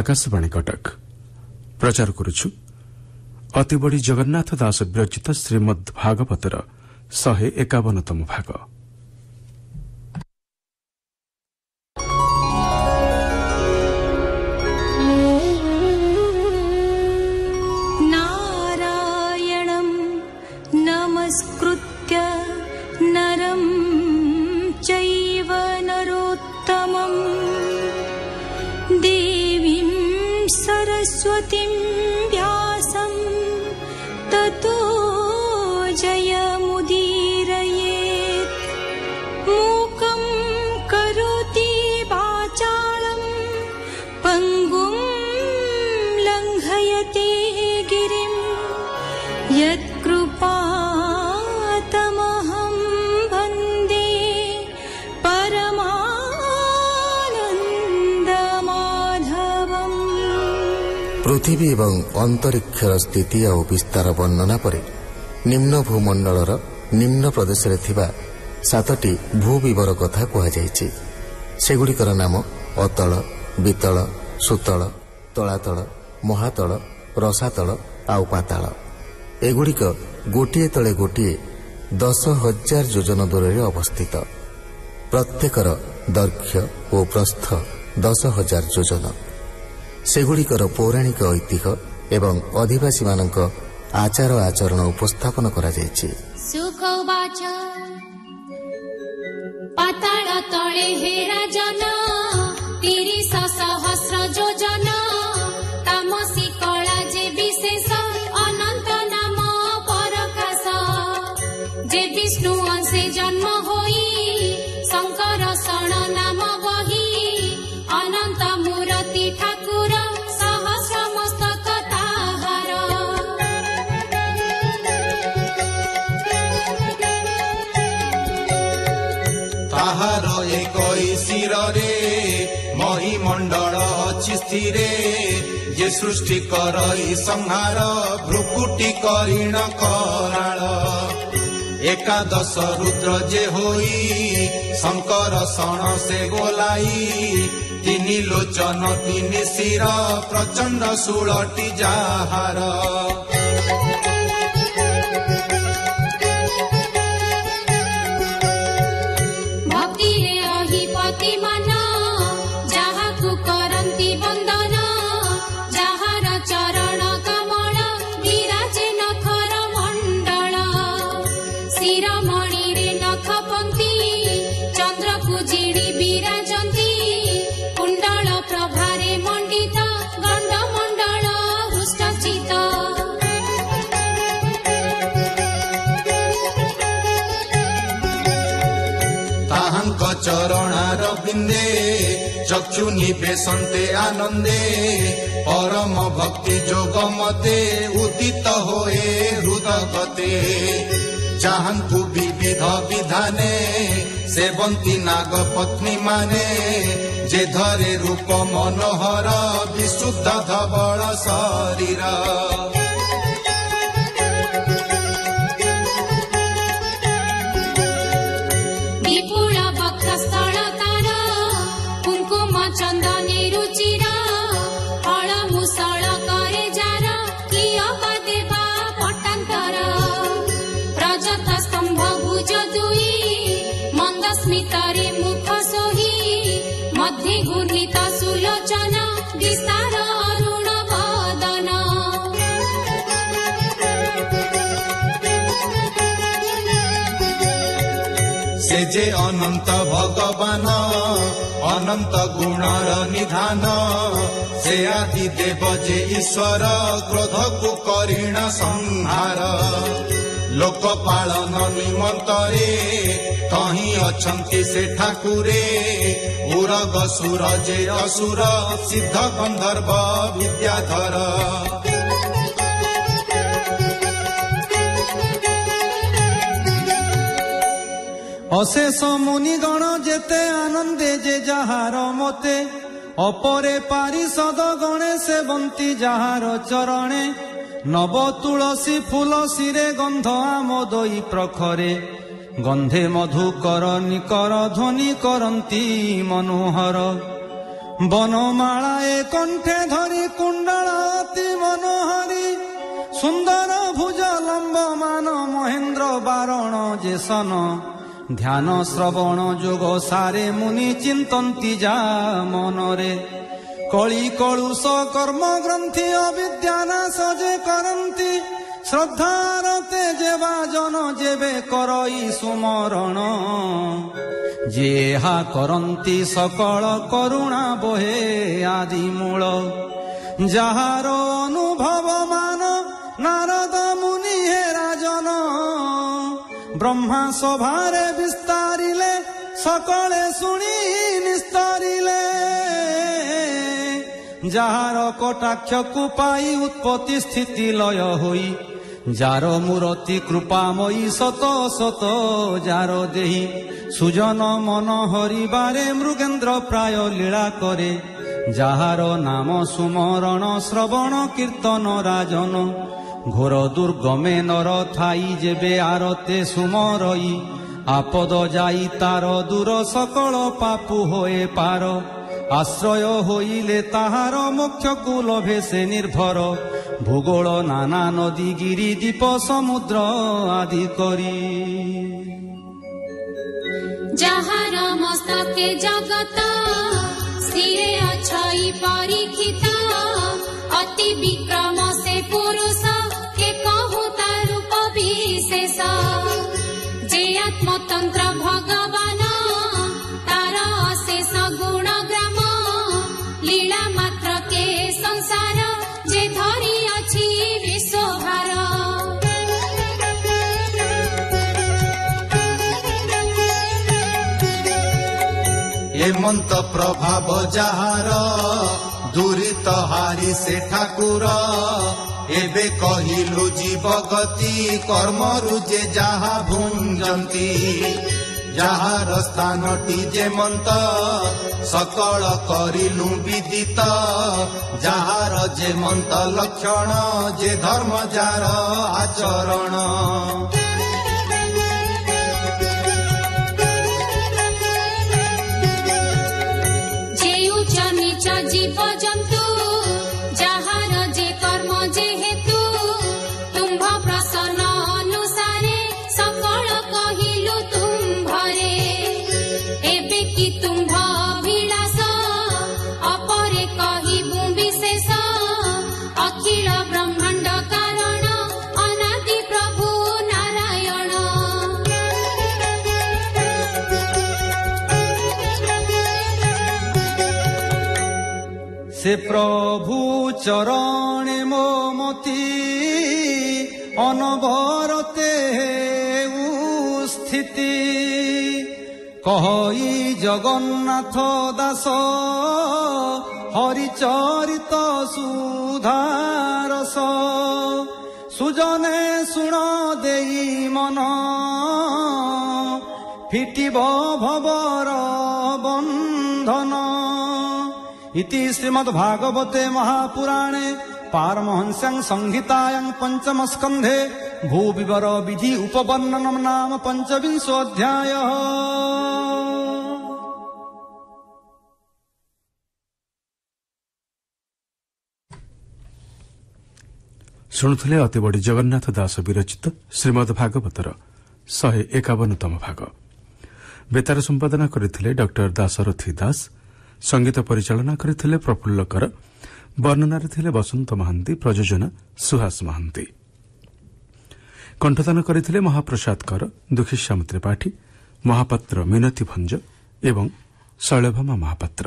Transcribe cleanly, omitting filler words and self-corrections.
आकाशवाणी कटक प्रचार करुछु अतिबड़ी जगन्नाथ दास विरचित श्रीमद् भागवतर 151तम भाग। नारायणं नमस्कृत्य नरं चैव नरोत्तमं देवीं सरस्वतीं व्यासं ततो जयमुदीरयेत्। मूकं करोति वाचालं पङ्गुं लङ्घयते गिरिं यत्कृपातमहं वन्दे परमानन्दमाधवम्। पृथ्वी एवं अंतरिक्षर स्थिति और विस्तार वर्णना पर निम्न भूमंडलर निम्न प्रदेश रे थिबा 7टी भूविवर कथा कहुଯାଇଛି। सेगुड़िकर नाम अतल, वितल, सुतल, तलातल, महातल, रसातल आउ पाताल। एगुड़िक गोटिए तले गोटिए 10,000 योजन दूर अवस्थित। प्रत्येकर दैर्घ्य और प्रस्थ 10,000 योजन। सेगुड़िकर पौराणिक ऐतिह्य एवं अधिवासी मानक आचार आचरण उपस्थापन करा जायछि। सुखवाच पाताल तले हे राजन 30,000 योजन तामसी कला जे विशेष अनंत नाम परकाश जे विष्णु अंशे जन्म होई शंकर शरण नाम बही अनंत मूर्ति ठाकुर सहस्र मस्तक ताहार। ताहार एक शिरे महिमंडल अछि स्थिरे जे सृष्टि करई संहार भ्रुकुटी करीण कराळ। एकादश रुद्र जे होई शंकर शरण से गोलाई 3 लोचन 3 शिर प्रचंड षोलटी जाहार। भक्ति रे अधिपति मन जाहाकु करंती वंदन जाहार चरण कमल विराजे नखर मंडल शिरोमणि रे नख पंक्ति चंद्र पूजिणी विराजंती कुंडल प्रभारे मंडित गंड मंडल हृष्टचित। ताहांक चरणार बिंदे चक्षु निवेशन्ते आनंदे परम भक्ति जोग मते उदित होए हृदगते। चाहंतु विविध विधाने सेवंती नाग पत्नी माने जे धरे रूप मनोहर विशुद्ध धवल शरीर। विपुल वक्षस्थल तार कुंकुम चंदने रुचिर फल मुसळ करे जार किया देवा पटांतर। प्रजत स्तंभ भुज दुई मंद स्मितरे मुख सोही मध्ये गुणित सुलोचन विस्तार अरुण बदन। से जे अनंत भगवान अनंत गुणर निधान से आदि देव जे ईश्वर क्रोध को करीण संहार। लोक पालन निमंतरे कहीं अछंती से ठाकुरे उरग सुर जे असुर सिद्ध गंधर्व विद्याधर। अशेष मुनिगण जेते आनंदे जे जाहार मते अपरे पारिषद गणे सेवंती जाहार चरणे नव तुलसी फूल शिरे गंध आमोदयी प्रखरे गंधे मधुकर निकर ध्वनि करंती मनोहर ବନମାଳାଏ କଣ୍ଠେ ଧରି କୁଣ୍ଡଳ ଅତି ମନୋହରି ସୁନ୍ଦର ଭୁଜ ଲମ୍ବମାନ ମହେନ୍ଦ୍ର ବାରଣ ଯେସନ ଧ୍ୟାନ ଶ୍ରବଣ ଯୋଗ ସାରେ ମୁନି ଚିନ୍ତନ୍ତି ଯା ମନରେ କଳି କଳୁଷ କର୍ମ ଗ୍ରନ୍ଥି ଅବିଦ୍ୟା ନାଶ ଯେ କରନ୍ତି ଶ୍ରଦ୍ଧାର ତେଜେବା ଜନ ଯେବେ କରଇ ସୁମରଣ ଯେ ଏହା କରନ୍ତି ସକଳ କରୁଣା ବହେ ଆଦି ମୂଳ ଯାହାର ଅନୁଭବ ମାନ ନାରଦ ମୁନି ହେ ରାଜନ ବ୍ରହ୍ମା ସଭାରେ ବିସ୍ତାରିଲେ ସକଳେ ଶୁଣି ନିସ୍ତରିଲେ ଯାହାର କଟାକ୍ଷକୁ ପାଇ ଉତ୍ପତ୍ତି ସ୍ଥିତି ଲୟ ହୋଇ ଯାର ମୂରତି କୃପାମୟୀ ସତ ସତ ଯାର ଦେହି ସୁଜନ ମନ ହରିବାରେ ମୃଗେନ୍ଦ୍ର ପ୍ରାୟ ଲୀଳା କରେ ଯାହାର ନାମ ସୁମରଣ ଶ୍ରବଣ କୀର୍ତ୍ତନ ରାଜନ ଘୋର ଦୁର୍ଗମେ ନର ଥାଇ ଯେବେ ଆରତେ ସୁମରଇ ଆପଦ ଯାଇ ତାର ଦୂର ସକଳ ପାପୁ ହୋଏ ପାର ଆଶ୍ରୟ ହୋଇଲେ ତାହାର ମୋକ୍ଷକୁ ଲୋଭେ ସେ ନିର୍ଭର ଭୂଗୋଳ ନାନା ନଦୀ ଗିରି ଦ୍ୱୀପ ସମୁଦ୍ର ଆଦି କରି ଯାହାର ମସ୍ତକେ ଜଗତ ସ୍ଥିରେ ଅଛଇ ପରୀକ୍ଷିତ ଅତି ବିକ୍ରମ ସେ ପୁରୁଷ କେ କହୁ ତା ରୂପ ବିଶେଷ ଯେ ଆତ୍ମତନ୍ତ୍ର ଭଗବାନ ତାର ଅଶେଷ ଗୁଣ ଗ୍ରାମ ଲୀଳା ମାତ୍ର କେ ସଂସାର ଯେ ଧରି ଅଛି ବିଶ୍ୱଭାର ହେମନ୍ତ ପ୍ରଭାବ ଯାହାର ଦୂରିତ ହାରି ସେ ଠାକୁର ଏବେ କହିଲୁ ଜୀବଗତି କର୍ମରୁ ଯେ ଯାହା ଭୁଞ୍ଜନ୍ତି ଯାହାର ସ୍ଥାନଟି ଯେମନ୍ତ ସକଳ କରିଲୁ ବିଦିତ ଯାହାର ଯେମନ୍ତ ଲକ୍ଷଣ ଯେ ଧର୍ମ ଯାର ଆଚରଣ জীব জন্তু যাহার যে কর্ম যেহেতু তুম্ভ প্রসন্ন অনুসারে সকল কহিলু তুম্ভরে এবে কি তুম্ভ অভিলাষ অপরে কহিবু বিশেষ অখিল ব্রহ্মাণ্ড কারণ অনাদি প্রভু নারায়ণ ସେ ପ୍ରଭୁ ଚରଣେ ମୋ ମତି ଅନବରତେ ସ୍ଥିତି କହି ଜଗନ୍ନାଥ ଦାସ ହରିଚରିତ ସୁଧାରସ ସୁଜନେ ଶୁଣ ଦେଇ ମନ ଫିଟିବ ଭବର ବନ୍ଧନ इति श्रीमद्भागवते महापुराणे पारमहंस्यां संहितायां पंचम स्कन्धे भूविवर विधि उपवर्णनम नाम पंचविंशोऽध्यायः। ଶୁଣୁଥିଲେ ଅତିବଡ଼ି ଜଗନ୍ନାଥ ଦାସ ବିରଚିତ ଶ୍ରୀମଦ୍ଭାଗବତର 151ତମ ଭାଗ। ବେତାର ସମ୍ପାଦନା କରିଥିଲେ ଡକ୍ଟର ଦାଶରଥୀ ଦାସ, संगीत परिचालना करथिले प्रफुल्ल कर, वर्णनारे थिले बसंत महांती, प्रयोजना सुहास महांती, कंठदान करथिले महाप्रसाद कर, दुखीश्याम त्रिपाठी, महापात्र मिनती भंज एवं शैलभामा महापात्र।